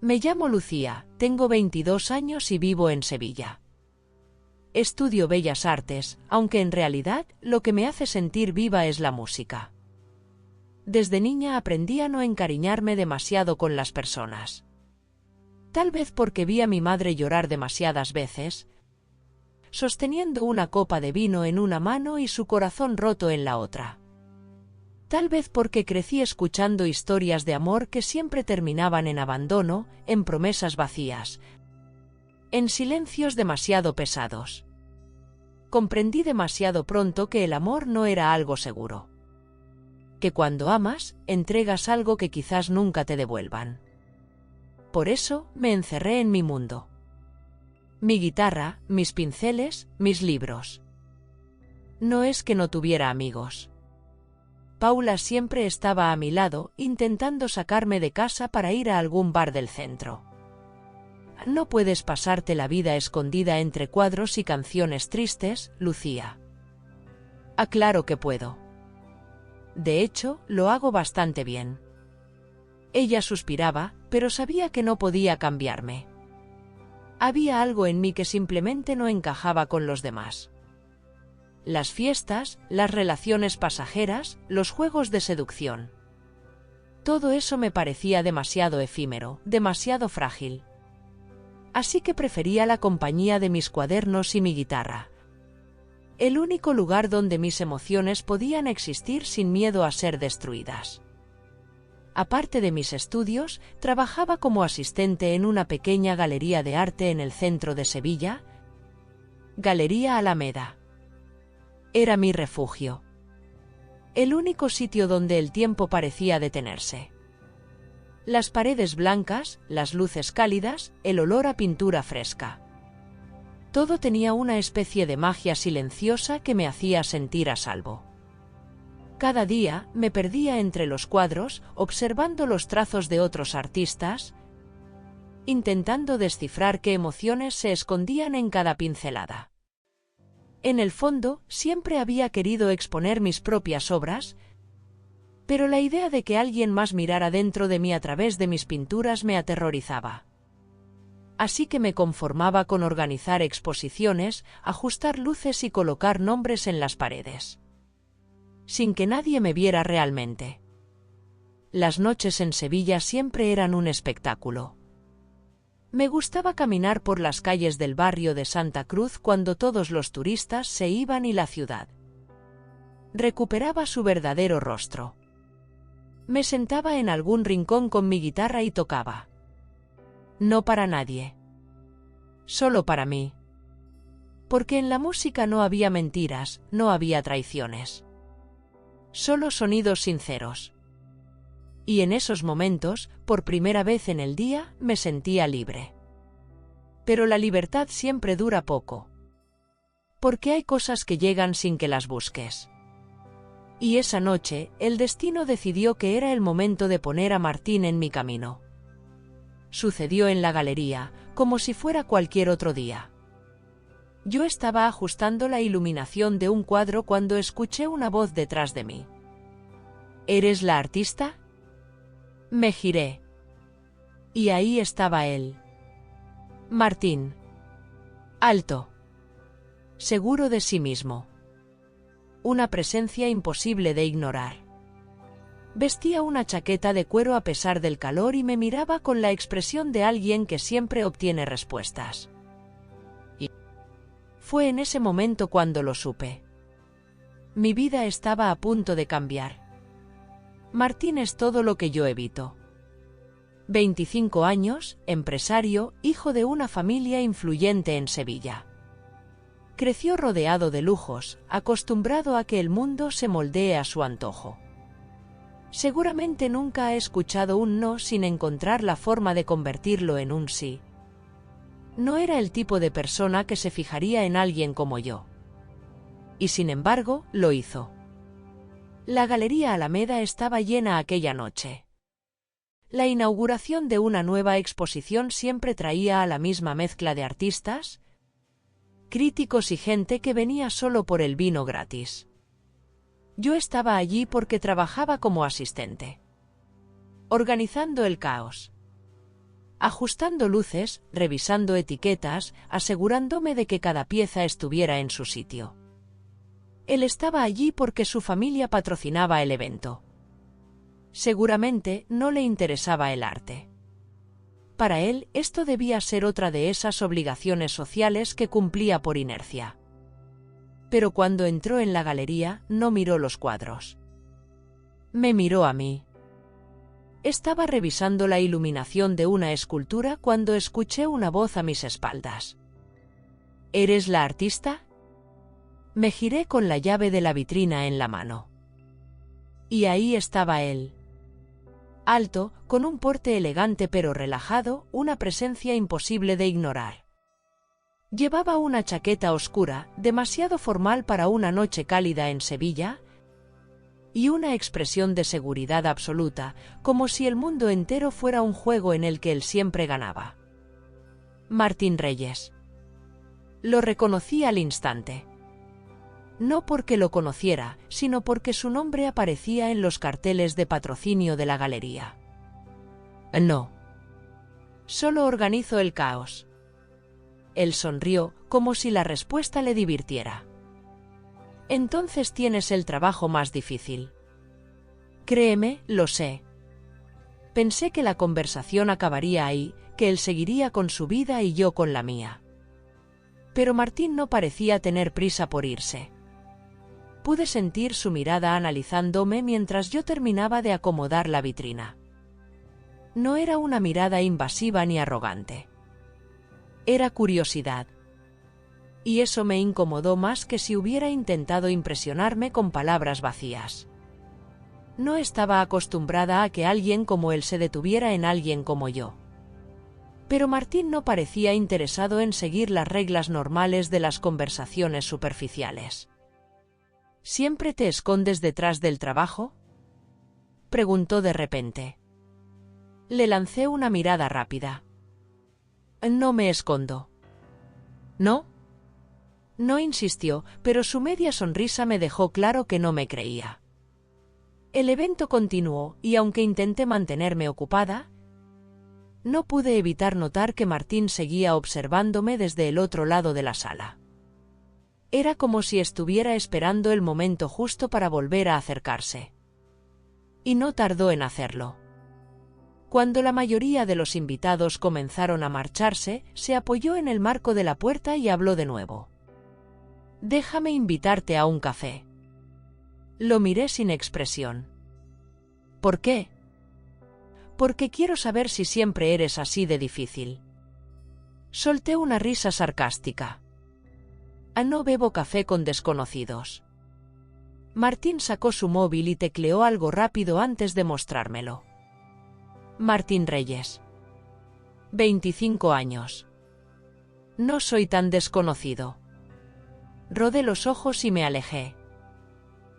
Me llamo Lucía, tengo 22 años y vivo en Sevilla. Estudio Bellas Artes, aunque en realidad lo que me hace sentir viva es la música. Desde niña aprendí a no encariñarme demasiado con las personas. Tal vez porque vi a mi madre llorar demasiadas veces, sosteniendo una copa de vino en una mano y su corazón roto en la otra. Tal vez porque crecí escuchando historias de amor que siempre terminaban en abandono, en promesas vacías, en silencios demasiado pesados. Comprendí demasiado pronto que el amor no era algo seguro. Que cuando amas, entregas algo que quizás nunca te devuelvan. Por eso, me encerré en mi mundo. Mi guitarra, mis pinceles, mis libros. No es que no tuviera amigos. Paula siempre estaba a mi lado, intentando sacarme de casa para ir a algún bar del centro. No puedes pasarte la vida escondida entre cuadros y canciones tristes, Lucía. Aclaro que puedo. De hecho, lo hago bastante bien. Ella suspiraba, pero sabía que no podía cambiarme. Había algo en mí que simplemente no encajaba con los demás. Las fiestas, las relaciones pasajeras, los juegos de seducción. Todo eso me parecía demasiado efímero, demasiado frágil. Así que prefería la compañía de mis cuadernos y mi guitarra. El único lugar donde mis emociones podían existir sin miedo a ser destruidas. Aparte de mis estudios, trabajaba como asistente en una pequeña galería de arte en el centro de Sevilla, Galería Alameda. Era mi refugio. El único sitio donde el tiempo parecía detenerse. Las paredes blancas, las luces cálidas, el olor a pintura fresca. Todo tenía una especie de magia silenciosa que me hacía sentir a salvo. Cada día me perdía entre los cuadros, observando los trazos de otros artistas, intentando descifrar qué emociones se escondían en cada pincelada. En el fondo, siempre había querido exponer mis propias obras, pero la idea de que alguien más mirara dentro de mí a través de mis pinturas me aterrorizaba. Así que me conformaba con organizar exposiciones, ajustar luces y colocar nombres en las paredes. Sin que nadie me viera realmente. Las noches en Sevilla siempre eran un espectáculo. Me gustaba caminar por las calles del barrio de Santa Cruz cuando todos los turistas se iban y la ciudad recuperaba su verdadero rostro. Me sentaba en algún rincón con mi guitarra y tocaba. No para nadie. Solo para mí. Porque en la música no había mentiras, no había traiciones. Solo sonidos sinceros. Y en esos momentos, por primera vez en el día, me sentía libre. Pero la libertad siempre dura poco. Porque hay cosas que llegan sin que las busques. Y esa noche, el destino decidió que era el momento de poner a Martín en mi camino. Sucedió en la galería, como si fuera cualquier otro día. Yo estaba ajustando la iluminación de un cuadro cuando escuché una voz detrás de mí. ¿Eres la artista? Me giré. Y ahí estaba él. Martín. Alto. Seguro de sí mismo. Una presencia imposible de ignorar. Vestía una chaqueta de cuero a pesar del calor y me miraba con la expresión de alguien que siempre obtiene respuestas. Y fue en ese momento cuando lo supe. Mi vida estaba a punto de cambiar. Martín es todo lo que yo evito. 25 años, empresario, hijo de una familia influyente en Sevilla. Creció rodeado de lujos, acostumbrado a que el mundo se moldee a su antojo. Seguramente nunca ha escuchado un no sin encontrar la forma de convertirlo en un sí. No era el tipo de persona que se fijaría en alguien como yo. Y sin embargo, lo hizo. La Galería Alameda estaba llena aquella noche. La inauguración de una nueva exposición siempre traía a la misma mezcla de artistas, críticos y gente que venía solo por el vino gratis. Yo estaba allí porque trabajaba como asistente, organizando el caos. ajustando luces, revisando etiquetas, asegurándome de que cada pieza estuviera en su sitio. Él estaba allí porque su familia patrocinaba el evento. Seguramente no le interesaba el arte. Para él, esto debía ser otra de esas obligaciones sociales que cumplía por inercia. Pero cuando entró en la galería, no miró los cuadros. Me miró a mí. Estaba revisando la iluminación de una escultura cuando escuché una voz a mis espaldas. ¿Eres la artista? Me giré con la llave de la vitrina en la mano. Y ahí estaba él. Alto, con un porte elegante pero relajado, una presencia imposible de ignorar. Llevaba una chaqueta oscura, demasiado formal para una noche cálida en Sevilla, y una expresión de seguridad absoluta, como si el mundo entero fuera un juego en el que él siempre ganaba. Martín Reyes. Lo reconocí al instante. No porque lo conociera, sino porque su nombre aparecía en los carteles de patrocinio de la galería. No. Solo organizo el caos. Él sonrió, como si la respuesta le divirtiera. Entonces tienes el trabajo más difícil. Créeme, lo sé. Pensé que la conversación acabaría ahí, que él seguiría con su vida y yo con la mía. Pero Martín no parecía tener prisa por irse. Pude sentir su mirada analizándome mientras yo terminaba de acomodar la vitrina. No era una mirada invasiva ni arrogante. Era curiosidad. Y eso me incomodó más que si hubiera intentado impresionarme con palabras vacías. No estaba acostumbrada a que alguien como él se detuviera en alguien como yo. Pero Martín no parecía interesado en seguir las reglas normales de las conversaciones superficiales. ¿Siempre te escondes detrás del trabajo?, preguntó de repente. Le lancé una mirada rápida. No me escondo. ¿No? No insistió, pero su media sonrisa me dejó claro que no me creía. El evento continuó, y aunque intenté mantenerme ocupada, no pude evitar notar que Martín seguía observándome desde el otro lado de la sala. Era como si estuviera esperando el momento justo para volver a acercarse. Y no tardó en hacerlo. Cuando la mayoría de los invitados comenzaron a marcharse, se apoyó en el marco de la puerta y habló de nuevo. Déjame invitarte a un café. Lo miré sin expresión. ¿Por qué? Porque quiero saber si siempre eres así de difícil. Solté una risa sarcástica. No bebo café con desconocidos. Martín sacó su móvil y tecleó algo rápido antes de mostrármelo. Martín Reyes. 25 años. No soy tan desconocido. Rodé los ojos y me alejé.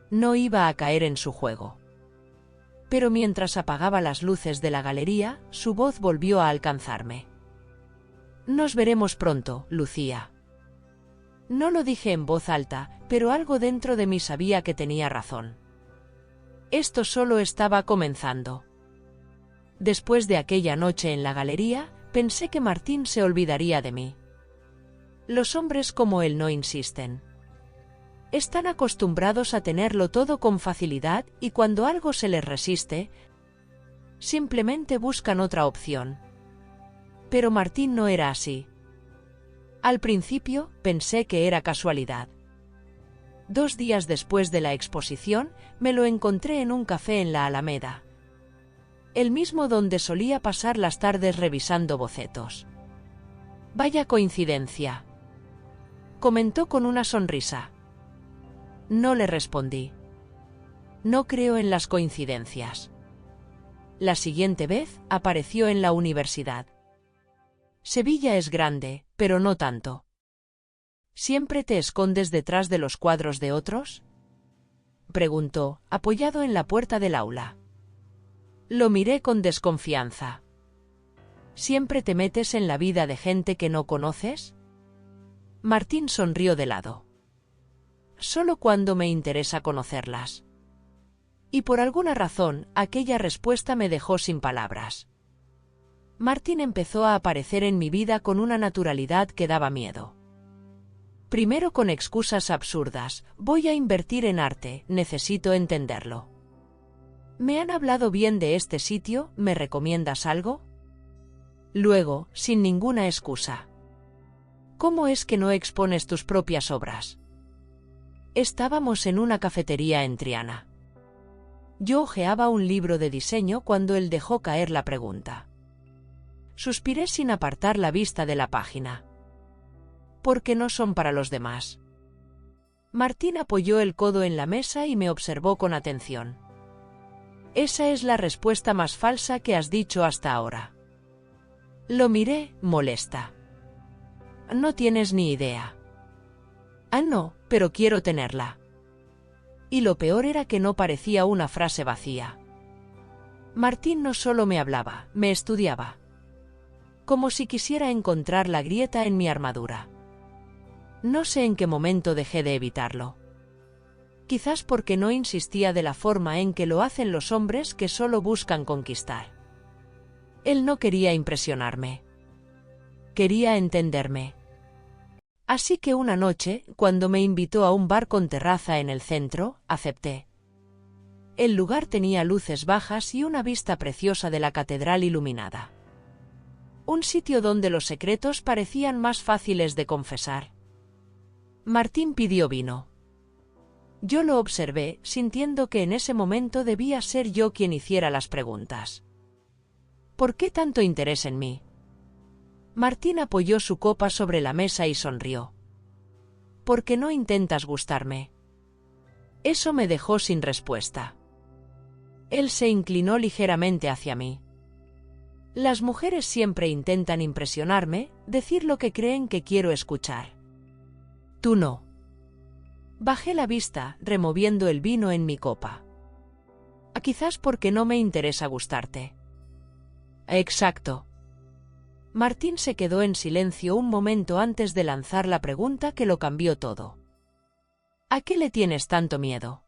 No iba a caer en su juego. Pero mientras apagaba las luces de la galería, su voz volvió a alcanzarme. Nos veremos pronto, Lucía. No lo dije en voz alta, pero algo dentro de mí sabía que tenía razón. Esto solo estaba comenzando. Después de aquella noche en la galería, pensé que Martín se olvidaría de mí. Los hombres como él no insisten. Están acostumbrados a tenerlo todo con facilidad y cuando algo se les resiste, simplemente buscan otra opción. Pero Martín no era así. Al principio, pensé que era casualidad. 2 días después de la exposición, me lo encontré en un café en la Alameda. El mismo donde solía pasar las tardes revisando bocetos. Vaya coincidencia, comentó con una sonrisa. No le respondí. No creo en las coincidencias. La siguiente vez, apareció en la universidad. Sevilla es grande, pero no tanto. ¿Siempre te escondes detrás de los cuadros de otros?, preguntó, apoyado en la puerta del aula. Lo miré con desconfianza. ¿Siempre te metes en la vida de gente que no conoces? Martín sonrió de lado. Solo cuando me interesa conocerlas. Y por alguna razón, aquella respuesta me dejó sin palabras. Martín empezó a aparecer en mi vida con una naturalidad que daba miedo. Primero con excusas absurdas: voy a invertir en arte, necesito entenderlo. Me han hablado bien de este sitio, ¿me recomiendas algo? Luego, sin ninguna excusa: ¿cómo es que no expones tus propias obras? Estábamos en una cafetería en Triana. Yo hojeaba un libro de diseño cuando él dejó caer la pregunta. Suspiré sin apartar la vista de la página. Porque no son para los demás. Martín apoyó el codo en la mesa y me observó con atención. Esa es la respuesta más falsa que has dicho hasta ahora. Lo miré, molesta. No tienes ni idea. Ah, no, pero quiero tenerla. Y lo peor era que no parecía una frase vacía. Martín no solo me hablaba, me estudiaba. Como si quisiera encontrar la grieta en mi armadura. No sé en qué momento dejé de evitarlo. Quizás porque no insistía de la forma en que lo hacen los hombres que solo buscan conquistar. Él no quería impresionarme. Quería entenderme. Así que una noche, cuando me invitó a un bar con terraza en el centro, acepté. El lugar tenía luces bajas y una vista preciosa de la catedral iluminada. Un sitio donde los secretos parecían más fáciles de confesar. Martín pidió vino. Yo lo observé, sintiendo que en ese momento debía ser yo quien hiciera las preguntas. ¿Por qué tanto interés en mí? Martín apoyó su copa sobre la mesa y sonrió. ¿Por qué no intentas gustarme? Eso me dejó sin respuesta. Él se inclinó ligeramente hacia mí. Las mujeres siempre intentan impresionarme, decir lo que creen que quiero escuchar. Tú no. Bajé la vista, removiendo el vino en mi copa. Quizás porque no me interesa gustarte. Exacto. Martín se quedó en silencio un momento antes de lanzar la pregunta que lo cambió todo. ¿A qué le tienes tanto miedo?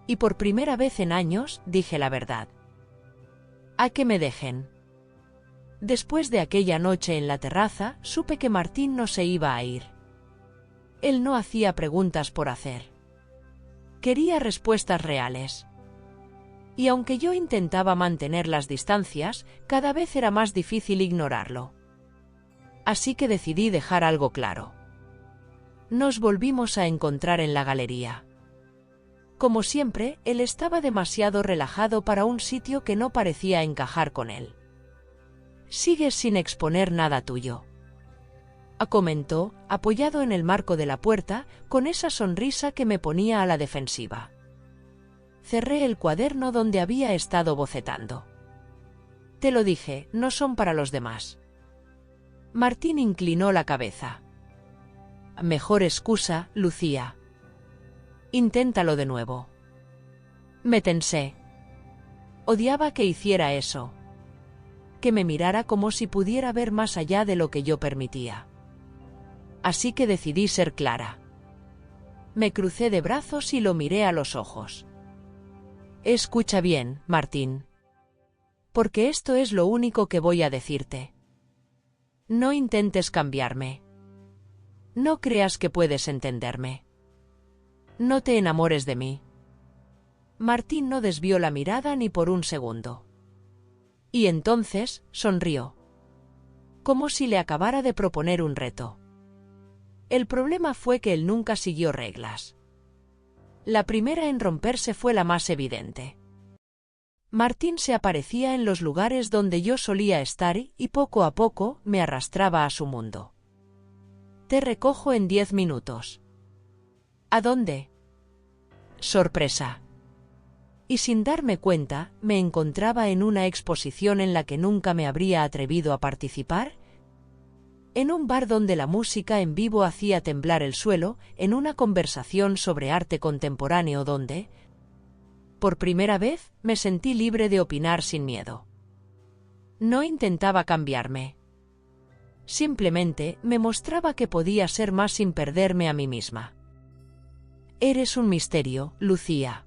Y por primera vez en años, dije la verdad. A que me dejen. Después de aquella noche en la terraza, supe que Martín no se iba a ir. Él no hacía preguntas por hacer. Quería respuestas reales. Y aunque yo intentaba mantener las distancias, cada vez era más difícil ignorarlo. Así que decidí dejar algo claro. Nos volvimos a encontrar en la galería. Como siempre, él estaba demasiado relajado para un sitio que no parecía encajar con él. Sigues sin exponer nada tuyo. Comentó, apoyado en el marco de la puerta, con esa sonrisa que me ponía a la defensiva. Cerré el cuaderno donde había estado bocetando. Te lo dije, no son para los demás. Martín inclinó la cabeza. Mejor excusa, Lucía. Inténtalo de nuevo. Me tensé. Odiaba que hiciera eso. Que me mirara como si pudiera ver más allá de lo que yo permitía. Así que decidí ser clara. Me crucé de brazos y lo miré a los ojos. Escucha bien, Martín. Porque esto es lo único que voy a decirte. No intentes cambiarme. No creas que puedes entenderme. No te enamores de mí. Martín no desvió la mirada ni por un segundo. Y entonces, sonrió. Como si le acabara de proponer un reto. El problema fue que él nunca siguió reglas. La primera en romperse fue la más evidente. Martín se aparecía en los lugares donde yo solía estar y poco a poco me arrastraba a su mundo. Te recojo en 10 minutos. ¿A dónde? Sorpresa. Y sin darme cuenta, me encontraba en una exposición en la que nunca me habría atrevido a participar. En un bar donde la música en vivo hacía temblar el suelo, en una conversación sobre arte contemporáneo donde, por primera vez, me sentí libre de opinar sin miedo. No intentaba cambiarme. Simplemente me mostraba que podía ser más sin perderme a mí misma. Eres un misterio, Lucía.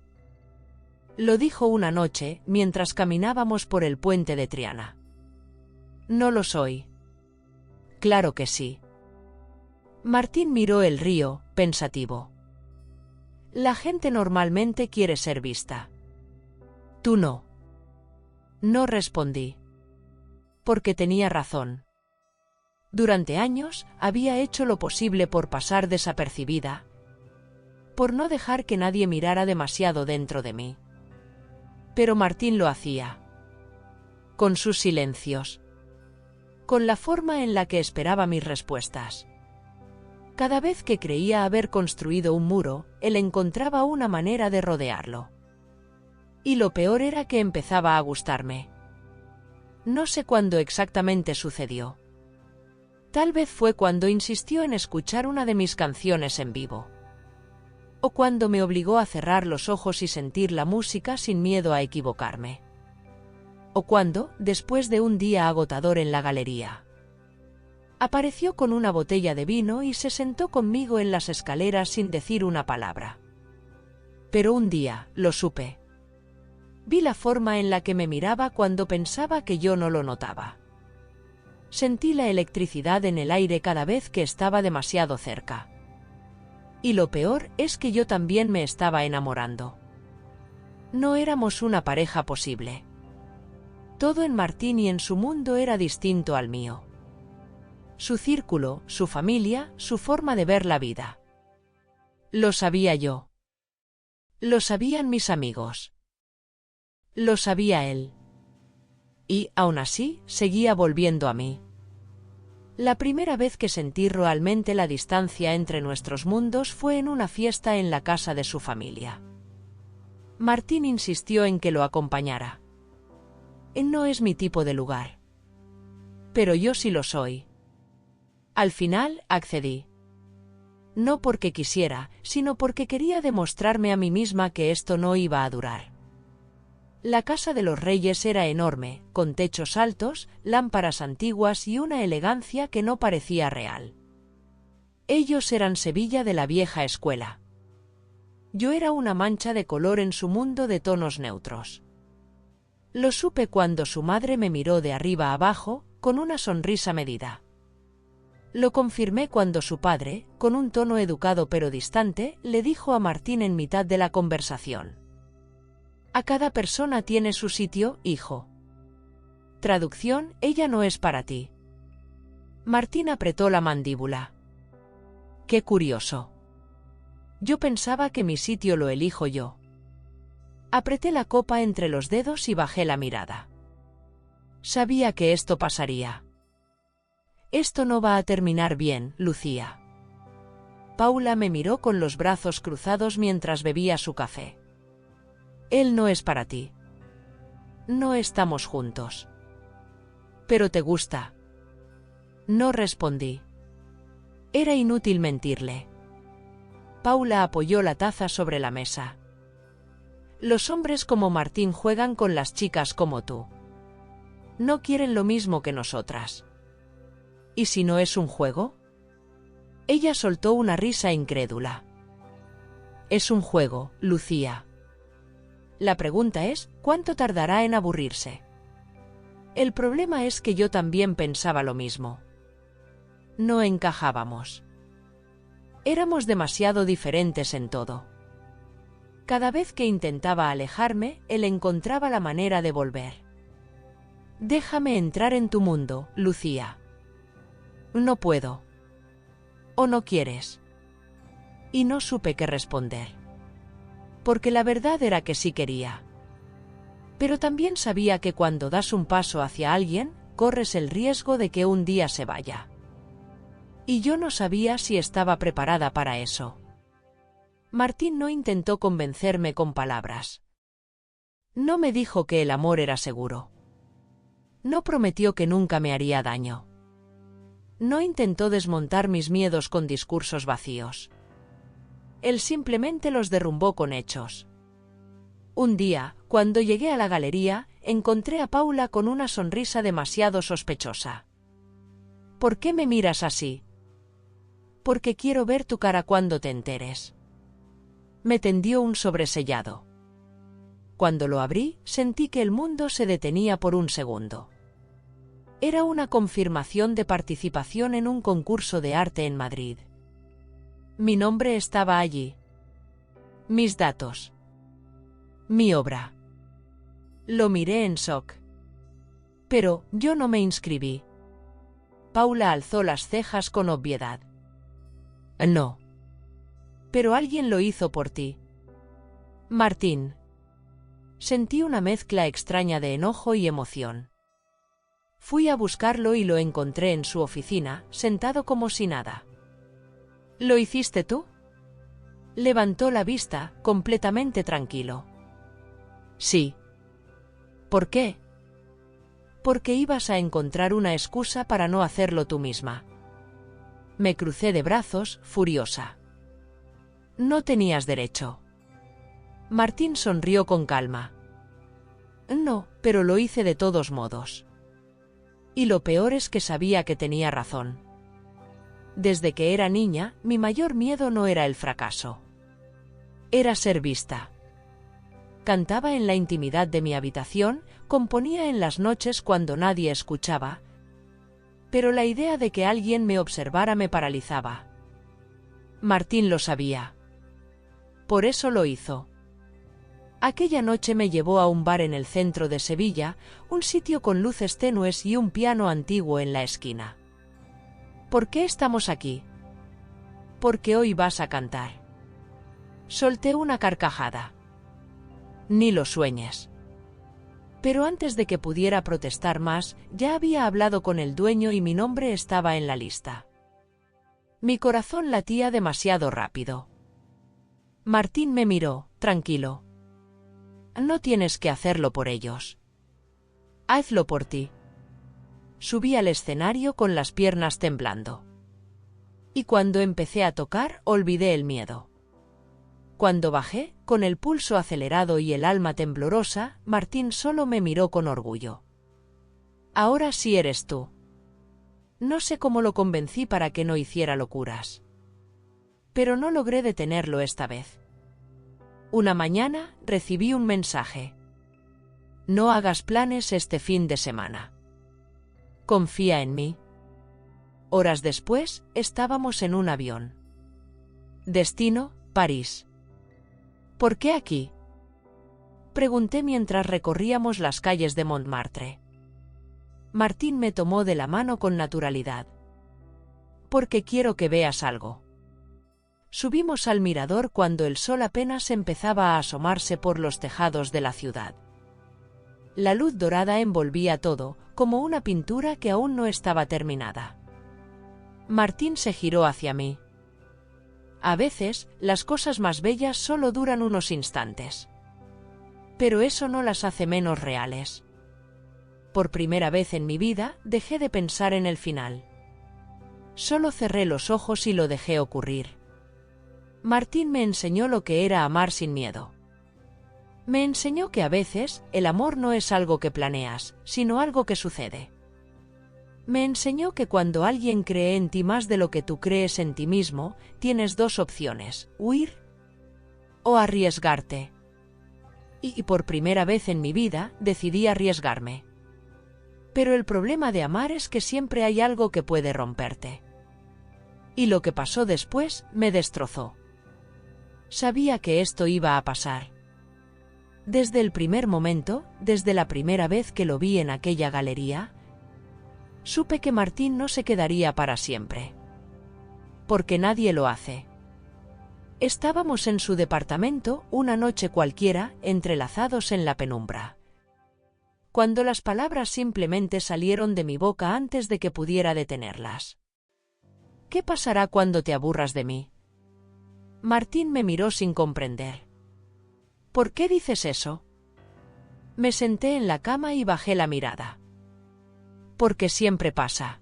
Lo dijo una noche, mientras caminábamos por el puente de Triana. No lo soy. Claro que sí. Martín miró el río, pensativo. La gente normalmente quiere ser vista. Tú no. No respondí. Porque tenía razón. Durante años había hecho lo posible por pasar desapercibida, por no dejar que nadie mirara demasiado dentro de mí. Pero Martín lo hacía. Con sus silencios. Con la forma en la que esperaba mis respuestas. Cada vez que creía haber construido un muro, él encontraba una manera de rodearlo. Y lo peor era que empezaba a gustarme. No sé cuándo exactamente sucedió. Tal vez fue cuando insistió en escuchar una de mis canciones en vivo. O cuando me obligó a cerrar los ojos y sentir la música sin miedo a equivocarme. O cuando, después de un día agotador en la galería, apareció con una botella de vino y se sentó conmigo en las escaleras sin decir una palabra. Pero un día, lo supe. Vi la forma en la que me miraba cuando pensaba que yo no lo notaba. Sentí la electricidad en el aire cada vez que estaba demasiado cerca. Y lo peor es que yo también me estaba enamorando. No éramos una pareja posible. Todo en Martín y en su mundo era distinto al mío. Su círculo, su familia, su forma de ver la vida. Lo sabía yo. Lo sabían mis amigos. Lo sabía él. Y, aún así, seguía volviendo a mí. La primera vez que sentí realmente la distancia entre nuestros mundos fue en una fiesta en la casa de su familia. Martín insistió en que lo acompañara. No es mi tipo de lugar. Pero yo sí lo soy. Al final, accedí. No porque quisiera, sino porque quería demostrarme a mí misma que esto no iba a durar. La casa de los Reyes era enorme, con techos altos, lámparas antiguas y una elegancia que no parecía real. Ellos eran Sevilla de la vieja escuela. Yo era una mancha de color en su mundo de tonos neutros. Lo supe cuando su madre me miró de arriba abajo, con una sonrisa medida. Lo confirmé cuando su padre, con un tono educado pero distante, le dijo a Martín en mitad de la conversación: «A cada persona tiene su sitio, hijo». Traducción: ella no es para ti. Martín apretó la mandíbula. Qué curioso. Yo pensaba que mi sitio lo elijo yo. Apreté la copa entre los dedos y bajé la mirada. Sabía que esto pasaría. Esto no va a terminar bien, Lucía. Paula me miró con los brazos cruzados mientras bebía su café. Él no es para ti. No estamos juntos. Pero te gusta. No respondí. Era inútil mentirle. Paula apoyó la taza sobre la mesa. Los hombres como Martín juegan con las chicas como tú. No quieren lo mismo que nosotras. ¿Y si no es un juego? Ella soltó una risa incrédula. Es un juego, Lucía. La pregunta es, ¿cuánto tardará en aburrirse? El problema es que yo también pensaba lo mismo. No encajábamos. Éramos demasiado diferentes en todo. Cada vez que intentaba alejarme, él encontraba la manera de volver. Déjame entrar en tu mundo, Lucía. No puedo. ¿O no quieres? Y no supe qué responder. Porque la verdad era que sí quería. Pero también sabía que cuando das un paso hacia alguien, corres el riesgo de que un día se vaya. Y yo no sabía si estaba preparada para eso. Martín no intentó convencerme con palabras. No me dijo que el amor era seguro. No prometió que nunca me haría daño. No intentó desmontar mis miedos con discursos vacíos. Él simplemente los derrumbó con hechos. Un día, cuando llegué a la galería, encontré a Paula con una sonrisa demasiado sospechosa. ¿Por qué me miras así? Porque quiero ver tu cara cuando te enteres. Me tendió un sobresellado. Cuando lo abrí, sentí que el mundo se detenía por un segundo. Era una confirmación de participación en un concurso de arte en Madrid. Mi nombre estaba allí. Mis datos. Mi obra. Lo miré en shock. Pero yo no me inscribí. Paula alzó las cejas con obviedad. No. Pero alguien lo hizo por ti. Martín. Sentí una mezcla extraña de enojo y emoción. Fui a buscarlo y lo encontré en su oficina, sentado como si nada. ¿Lo hiciste tú? Levantó la vista, completamente tranquilo. Sí. ¿Por qué? Porque ibas a encontrar una excusa para no hacerlo tú misma. Me crucé de brazos, furiosa. No tenías derecho. Martín sonrió con calma. No, pero lo hice de todos modos. Y lo peor es que sabía que tenía razón. Desde que era niña, mi mayor miedo no era el fracaso. Era ser vista. Cantaba en la intimidad de mi habitación, componía en las noches cuando nadie escuchaba, pero la idea de que alguien me observara me paralizaba. Martín lo sabía. Por eso lo hizo. Aquella noche me llevó a un bar en el centro de Sevilla, un sitio con luces tenues y un piano antiguo en la esquina. ¿Por qué estamos aquí? Porque hoy vas a cantar. Solté una carcajada. Ni lo sueñes. Pero antes de que pudiera protestar más, ya había hablado con el dueño y mi nombre estaba en la lista. Mi corazón latía demasiado rápido. Martín me miró, tranquilo. No tienes que hacerlo por ellos. Hazlo por ti. Subí al escenario con las piernas temblando. Y cuando empecé a tocar, olvidé el miedo. Cuando bajé, con el pulso acelerado y el alma temblorosa, Martín solo me miró con orgullo. Ahora sí eres tú. No sé cómo lo convencí para que no hiciera locuras. Pero no logré detenerlo esta vez. Una mañana, recibí un mensaje. No hagas planes este fin de semana. Confía en mí. Horas después, estábamos en un avión. Destino, París. ¿Por qué aquí? Pregunté mientras recorríamos las calles de Montmartre. Martín me tomó de la mano con naturalidad. Porque quiero que veas algo. Subimos al mirador cuando el sol apenas empezaba a asomarse por los tejados de la ciudad. La luz dorada envolvía todo, como una pintura que aún no estaba terminada. Martín se giró hacia mí. A veces, las cosas más bellas solo duran unos instantes. Pero eso no las hace menos reales. Por primera vez en mi vida, dejé de pensar en el final. Solo cerré los ojos y lo dejé ocurrir. Martín me enseñó lo que era amar sin miedo. Me enseñó que a veces, el amor no es algo que planeas, sino algo que sucede. Me enseñó que cuando alguien cree en ti más de lo que tú crees en ti mismo, tienes dos opciones: huir o arriesgarte. Y por primera vez en mi vida, decidí arriesgarme. Pero el problema de amar es que siempre hay algo que puede romperte. Y lo que pasó después me destrozó. Sabía que esto iba a pasar. Desde el primer momento, desde la primera vez que lo vi en aquella galería, supe que Martín no se quedaría para siempre. Porque nadie lo hace. Estábamos en su departamento, una noche cualquiera, entrelazados en la penumbra. Cuando las palabras simplemente salieron de mi boca antes de que pudiera detenerlas. ¿Qué pasará cuando te aburras de mí? Martín me miró sin comprender. ¿Por qué dices eso? Me senté en la cama y bajé la mirada. Porque siempre pasa.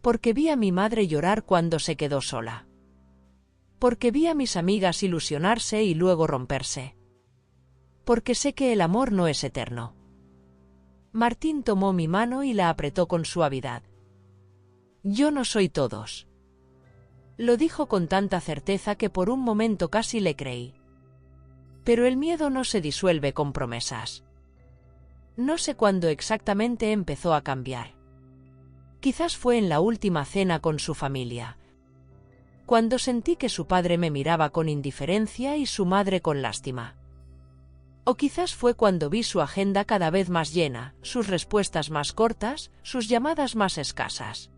Porque vi a mi madre llorar cuando se quedó sola. Porque vi a mis amigas ilusionarse y luego romperse. Porque sé que el amor no es eterno. Martín tomó mi mano y la apretó con suavidad. Yo no soy todos. Lo dijo con tanta certeza que por un momento casi le creí. Pero el miedo no se disuelve con promesas. No sé cuándo exactamente empezó a cambiar. Quizás fue en la última cena con su familia, cuando sentí que su padre me miraba con indiferencia y su madre con lástima. O quizás fue cuando vi su agenda cada vez más llena, sus respuestas más cortas, sus llamadas más escasas.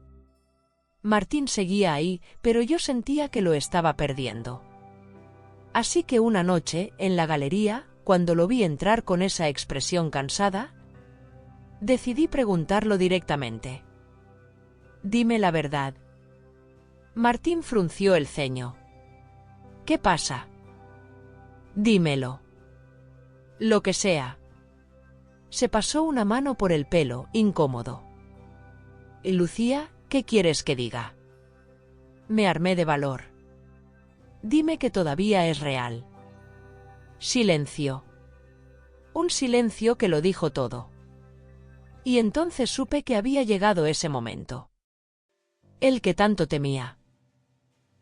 Martín seguía ahí, pero yo sentía que lo estaba perdiendo. Así que una noche, en la galería, cuando lo vi entrar con esa expresión cansada, decidí preguntarlo directamente. «Dime la verdad». Martín frunció el ceño. «¿Qué pasa?» «Dímelo». «Lo que sea». Se pasó una mano por el pelo, incómodo. «Lucía, ¿qué quieres que diga?» Me armé de valor. «Dime que todavía es real». Silencio. Un silencio que lo dijo todo. Y entonces supe que había llegado ese momento. El que tanto temía.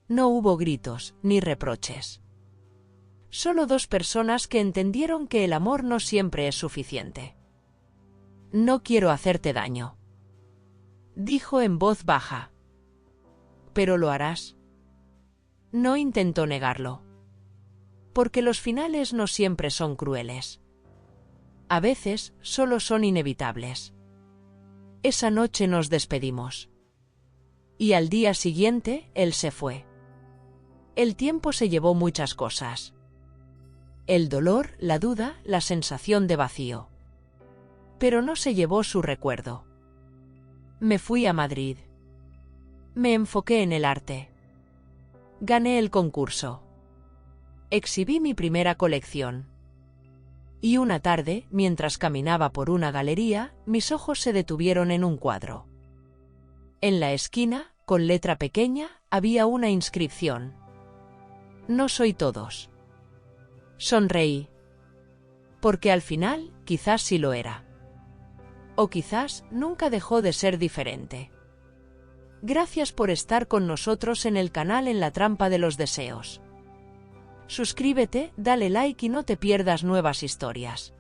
No hubo gritos, ni reproches. Solo dos personas que entendieron que el amor no siempre es suficiente. «No quiero hacerte daño», dijo en voz baja. «Pero lo harás». No intentó negarlo. Porque los finales no siempre son crueles. A veces solo son inevitables. Esa noche nos despedimos. Y al día siguiente, él se fue. El tiempo se llevó muchas cosas. El dolor, la duda, la sensación de vacío. Pero no se llevó su recuerdo. Me fui a Madrid. Me enfoqué en el arte. Gané el concurso. Exhibí mi primera colección. Y una tarde, mientras caminaba por una galería, mis ojos se detuvieron en un cuadro. En la esquina, con letra pequeña, había una inscripción. «No soy todos». Sonreí. Porque al final, quizás sí lo era. O quizás nunca dejó de ser diferente. Gracias por estar con nosotros en el canal En la Trampa de los Deseos. Suscríbete, dale like y no te pierdas nuevas historias.